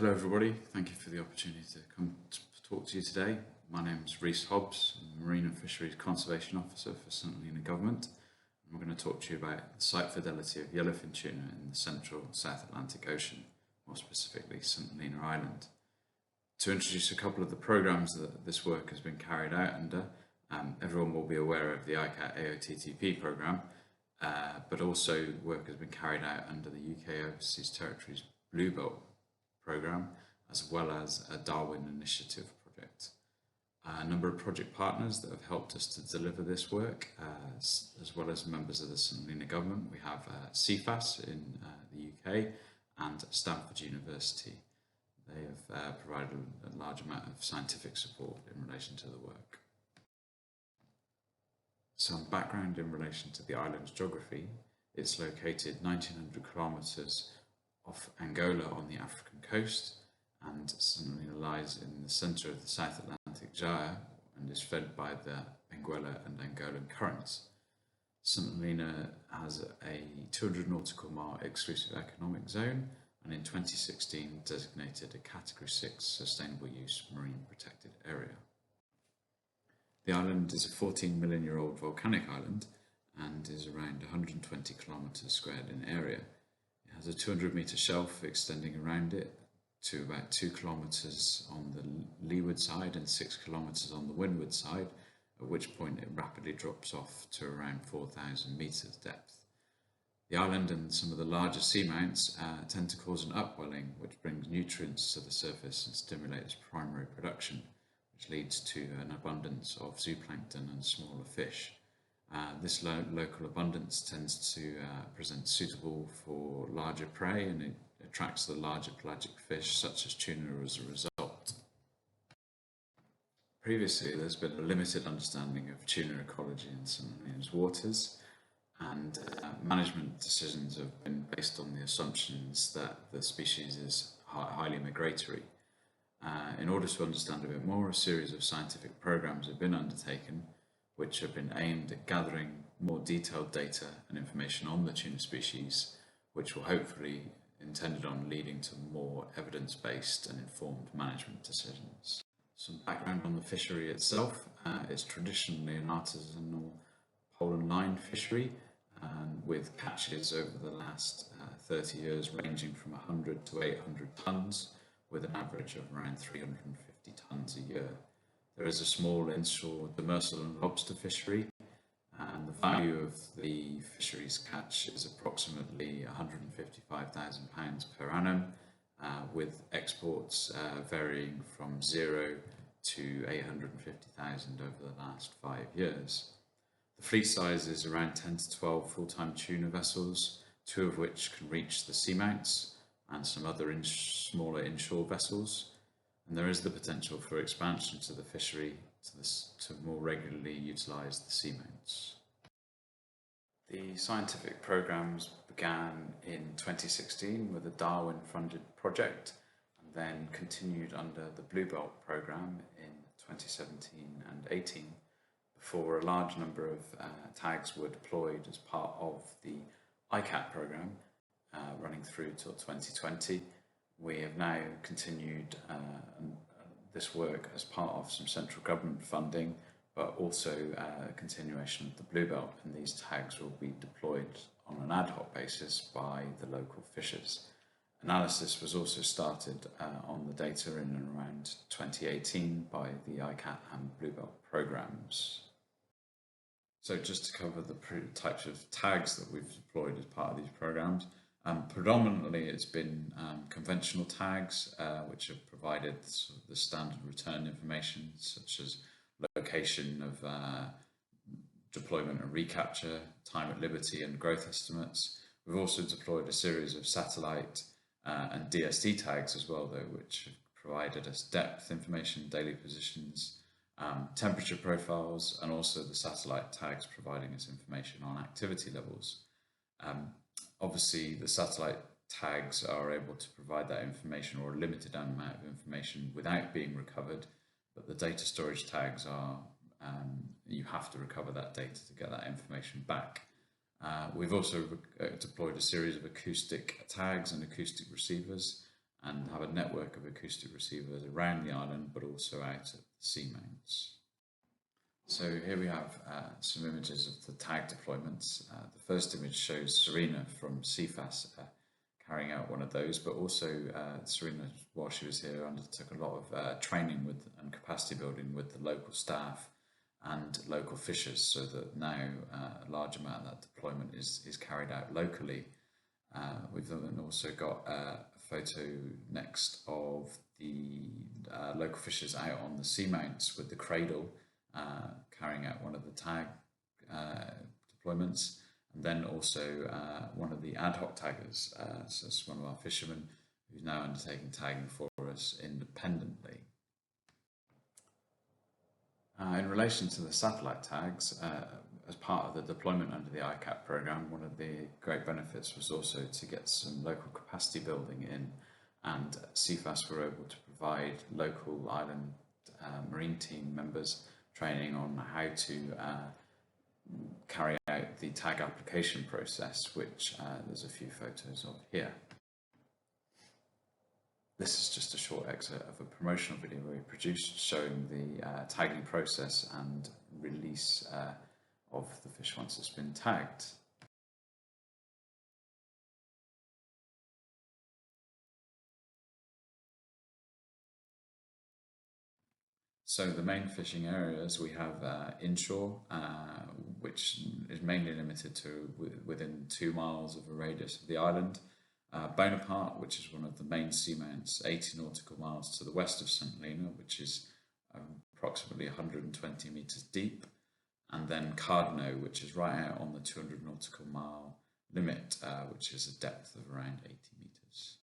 Hello everybody, thank you for the opportunity to come to talk to you today. My name is Rhys Hobbs, I'm Marine and Fisheries Conservation Officer for St Helena Government, and we're going to talk to you about the site fidelity of yellowfin tuna in the central South Atlantic Ocean, more specifically St Helena Island. To introduce a couple of the programs that this work has been carried out under, everyone will be aware of the ICCAT AOTTP program, but also work has been carried out under the UK Overseas Territories Blue Belt program, as well as a Darwin Initiative project. A number of project partners that have helped us to deliver this work, as well as members of the St Helena Government. We have CFAS in the UK and Stanford University. They have provided a large amount of scientific support in relation to the work. Some background in relation to the island's geography. It's located 1900 kilometres off Angola on the African coast, and St Helena lies in the centre of the South Atlantic Gyre and is fed by the Benguela and Angolan currents. St Helena has a 200 nautical mile exclusive economic zone, and in 2016 designated a Category 6 Sustainable Use Marine Protected Area. The island is a 14 million year old volcanic island and is around 120 kilometres squared in area. It has a 200 metre shelf extending around it to about 2 kilometres on the leeward side and 6 kilometres on the windward side, at which point it rapidly drops off to around 4,000 metres depth. The island and some of the larger seamounts tend to cause an upwelling, which brings nutrients to the surface and stimulates primary production, which leads to an abundance of zooplankton and smaller fish. This local abundance tends to present suitable for larger prey, and it attracts the larger pelagic fish such as tuna as a result. Previously, there's been a limited understanding of tuna ecology in St Helena's waters, and management decisions have been based on the assumptions that the species is highly migratory. In order to understand a bit more, a series of scientific programs have been undertaken, which have been aimed at gathering more detailed data and information on the tuna species, which will hopefully intended on leading to more evidence-based and informed management decisions. Some background on the fishery itself. It's traditionally an artisanal pole and line fishery, with catches over the last 30 years ranging from 100 to 800 tonnes, with an average of around 350 tonnes a year. There is a small inshore demersal and lobster fishery, and the value of the fisheries catch is approximately £155,000 per annum, with exports varying from 0 to 850,000 over the last 5 years. The fleet size is around 10 to 12 full-time tuna vessels, 2 of which can reach the seamounts, and some other smaller inshore vessels. And there is the potential for expansion to the fishery to more regularly utilise the seamounts. The scientific programs began in 2016 with a Darwin-funded project, and then continued under the Blue Belt program in 2017 and 18, before a large number of tags were deployed as part of the ICCAT program, running through till 2020. We have now continued this work as part of some central government funding, but also a continuation of the Blue Belt, and these tags will be deployed on an ad hoc basis by the local fishers. Analysis was also started on the data in and around 2018 by the ICCAT and Blue Belt programs. So just to cover the types of tags that we've deployed as part of these programs, predominantly it's been conventional tags, which have provided sort of the standard return information, such as location of deployment and recapture, time at liberty and growth estimates. We've also deployed a series of satellite and DSD tags as well, though, which have provided us depth information, daily positions, temperature profiles, and also the satellite tags providing us information on activity levels. Obviously, the satellite tags are able to provide that information, or a limited amount of information, without being recovered, but the data storage tags are, you have to recover that data to get that information back. We've also deployed a series of acoustic tags and acoustic receivers, and have a network of acoustic receivers around the island, but also out at the seamounts. So here we have some images of the tag deployments. The first image shows Serena from CFAS carrying out one of those, but also Serena, while she was here, undertook a lot of training with and capacity building with the local staff and local fishers, so that now a large amount of that deployment is carried out locally. We've then also got a photo next of the local fishers out on the seamounts with the cradle carrying out one of the tag deployments, and then also one of the ad hoc taggers, so it's one of our fishermen who's now undertaking tagging for us independently. In relation to the satellite tags, as part of the deployment under the ICCAT programme, one of the great benefits was also to get some local capacity building in, and CFAS were able to provide local island marine team members training on how to carry out the tag application process, which there's a few photos of here. This is just a short excerpt of a promotional video we produced showing the tagging process and release of the fish once it's been tagged. So the main fishing areas we have inshore, which is mainly limited to within 2 miles of a radius of the island. Bonaparte, which is one of the main seamounts, 80 nautical miles to the west of St. Helena, which is approximately 120 metres deep. And then Cardno, which is right out on the 200 nautical mile limit, which is a depth of around 80 metres.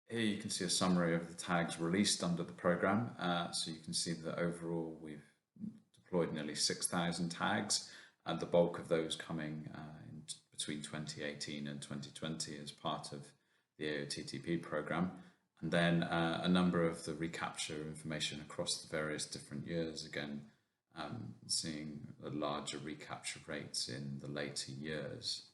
Here you can see a summary of the tags released under the programme. So you can see that overall we've deployed nearly 6,000 tags, and the bulk of those coming in between 2018 and 2020 as part of the AOTTP programme, and then a number of the recapture information across the various different years, again seeing a larger recapture rates in the later years.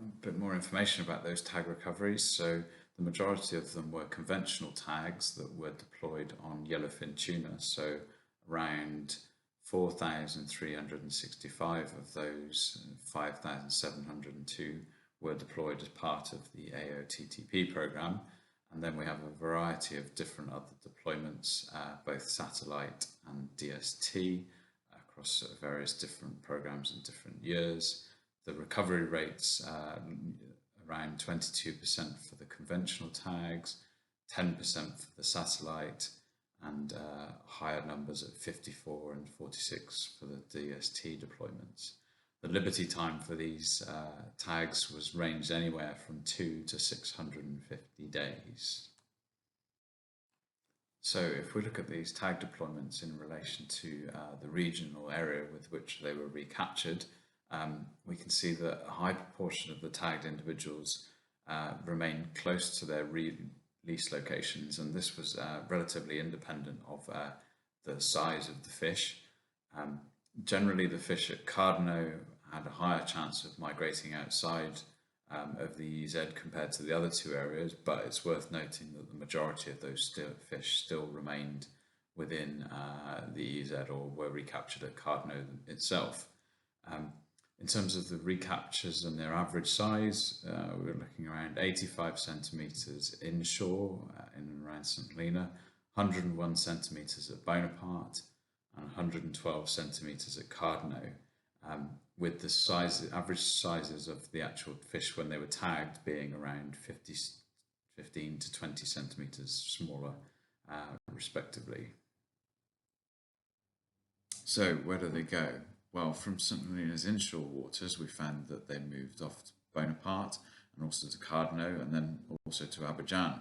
A bit more information about those tag recoveries. So the majority of them were conventional tags that were deployed on yellowfin tuna, so around 4,365 of those 5,702 were deployed as part of the AOTTP programme, and then we have a variety of different other deployments, both satellite and DST, across various different programmes in different years. The recovery rates around 22% for the conventional tags, 10% for the satellite, and higher numbers at 54 and 46 for the DST deployments. The liberty time for these tags was ranged anywhere from 2 to 650 days. So if we look at these tag deployments in relation to the regional area with which they were recaptured, we can see that a high proportion of the tagged individuals remain close to their release locations, and this was relatively independent of the size of the fish. Generally, the fish at Cardno had a higher chance of migrating outside of the EZ compared to the other two areas, but it's worth noting that the majority of those fish still remained within the EZ or were recaptured at Cardno itself. In terms of the recaptures and their average size, we were looking around 85 centimetres inshore in and around St. Helena, 101 centimetres at Bonaparte, and 112 centimetres at Cardno, with the average sizes of the actual fish when they were tagged being around 15 to 20 centimetres smaller, respectively. So where do they go? Well, from St. Helena's inshore waters, we found that they moved off to Bonaparte and also to Cardno, and then also to Abidjan.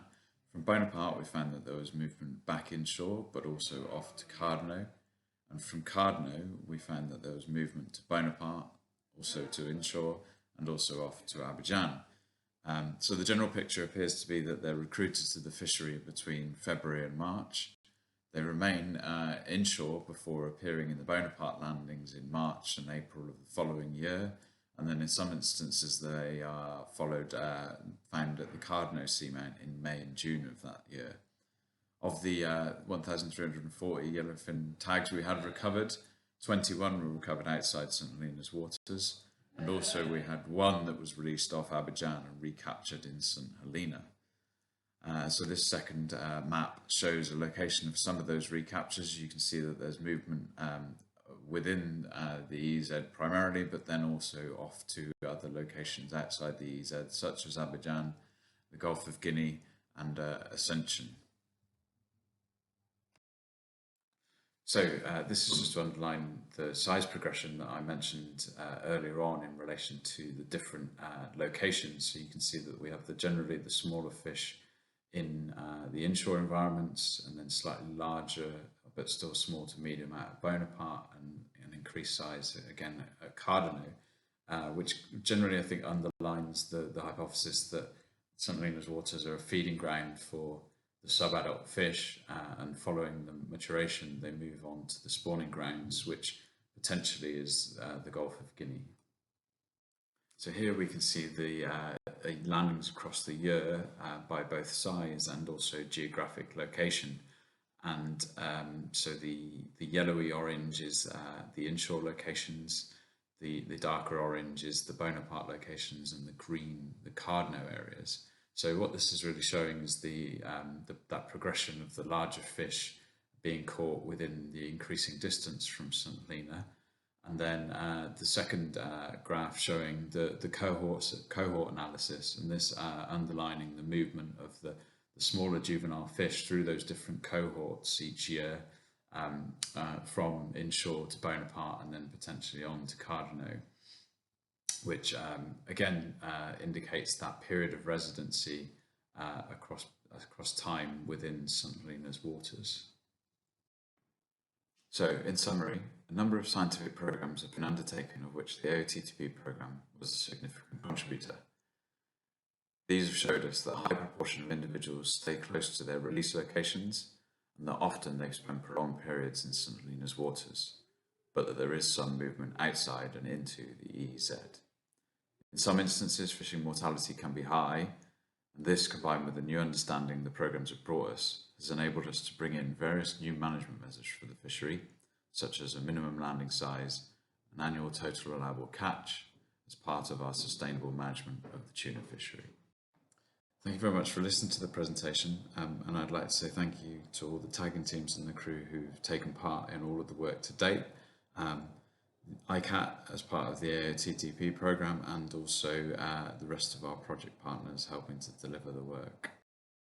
From Bonaparte, we found that there was movement back inshore, but also off to Cardno. And from Cardno, we found that there was movement to Bonaparte, also to inshore, and also off to Abidjan. So the general picture appears to be that they're recruited to the fishery between February and March. They remain inshore before appearing in the Bonaparte landings in March and April of the following year, and then in some instances they are found at the Cardno seamount in May and June of that year. Of the 1,340 yellowfin tags we had recovered, 21 were recovered outside St Helena's waters, and also we had one that was released off Abidjan and recaptured in St Helena. So this second map shows a location of some of those recaptures. You can see that there's movement within the EZ primarily, but then also off to other locations outside the EZ, such as Abidjan, the Gulf of Guinea, and Ascension. So this is just to underline the size progression that I mentioned earlier on in relation to the different locations. So you can see that we have generally the smaller fish in the inshore environments, and then slightly larger but still small to medium at Bonaparte, and an increased size again at Cardano, which generally I think underlines the hypothesis that St Helena's waters are a feeding ground for the subadult fish, and following the maturation they move on to the spawning grounds, which potentially is the Gulf of Guinea. So here we can see the landings across the year by both size and also geographic location. And so the yellowy orange is the inshore locations, the darker orange is the Bonaparte locations, and the green the Cardno areas. So what this is really showing is that progression of the larger fish being caught within the increasing distance from St Helena, and then the second graph showing the cohort analysis, and this underlining the movement of the smaller juvenile fish through those different cohorts each year, from inshore to Bonaparte and then potentially on to Cardno, which again indicates that period of residency across time within St Helena's waters. So, in summary, a number of scientific programs have been undertaken, of which the AOTTP program was a significant contributor. These have showed us that a high proportion of individuals stay close to their release locations, and that often they spend prolonged periods in St Helena's waters, but that there is some movement outside and into the EEZ. In some instances, fishing mortality can be high, and this, combined with the new understanding the programs have brought us, has enabled us to bring in various new management measures for the fishery, such as a minimum landing size, an annual total allowable catch, as part of our sustainable management of the tuna fishery. Thank you very much for listening to the presentation, and I'd like to say thank you to all the tagging teams and the crew who've taken part in all of the work to date. ICCAT as part of the AOTTP program, and also the rest of our project partners helping to deliver the work.